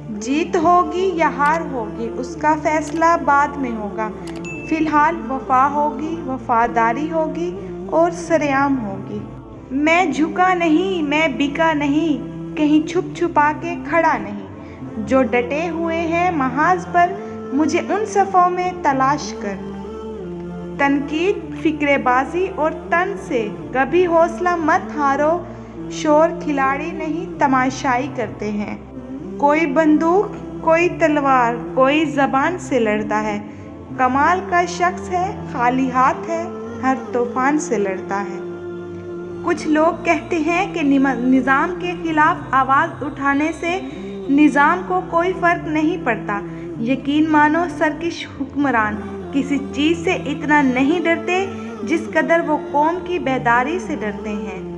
جیت ہوگی یا ہار ہوگی اس کا فیصلہ بعد میں ہوگا، فی الحال وفا ہوگی، وفاداری ہوگی اور سرعام ہوگی۔ میں جھکا نہیں، میں بکا نہیں، کہیں چھپ چھپا کے کھڑا نہیں، جو ڈٹے ہوئے ہیں محاذ پر مجھے ان صفوں میں تلاش کر۔ تنقید، فکرے بازی اور طنز سے کبھی حوصلہ مت ہارو، شور کھلاڑی نہیں تماشائی کرتے ہیں۔ کوئی بندوق، کوئی تلوار، کوئی زبان سے لڑتا ہے، کمال کا شخص ہے، خالی ہاتھ ہے، ہر طوفان سے لڑتا ہے۔ کچھ لوگ کہتے ہیں کہ نظام کے خلاف آواز اٹھانے سے نظام کو کوئی فرق نہیں پڑتا۔ یقین مانو سرکش حکمران کسی چیز سے اتنا نہیں ڈرتے جس قدر وہ قوم کی بیداری سے ڈرتے ہیں۔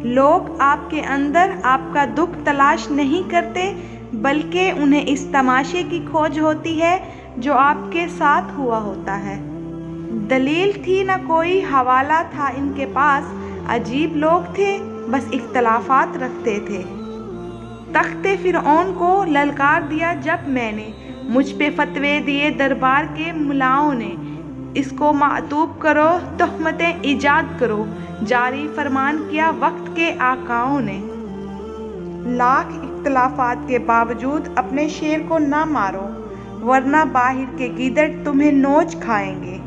لوگ آپ کے اندر آپ کا دکھ تلاش نہیں کرتے بلکہ انہیں اس تماشے کی کھوج ہوتی ہے جو آپ کے ساتھ ہوا ہوتا ہے۔ دلیل تھی نہ کوئی حوالہ تھا ان کے پاس، عجیب لوگ تھے بس اختلافات رکھتے تھے۔ تخت فرعون کو للکار دیا جب میں نے، مجھ پہ فتوے دیے دربار کے ملاؤں نے، اس کو معطوب کرو، تہمتیں ایجاد کرو، جاری فرمان کیا وقت کے آقاؤں نے۔ لاکھ اختلافات کے باوجود اپنے شیر کو نہ مارو ورنہ باہر کے گیدڑ تمہیں نوچ کھائیں گے۔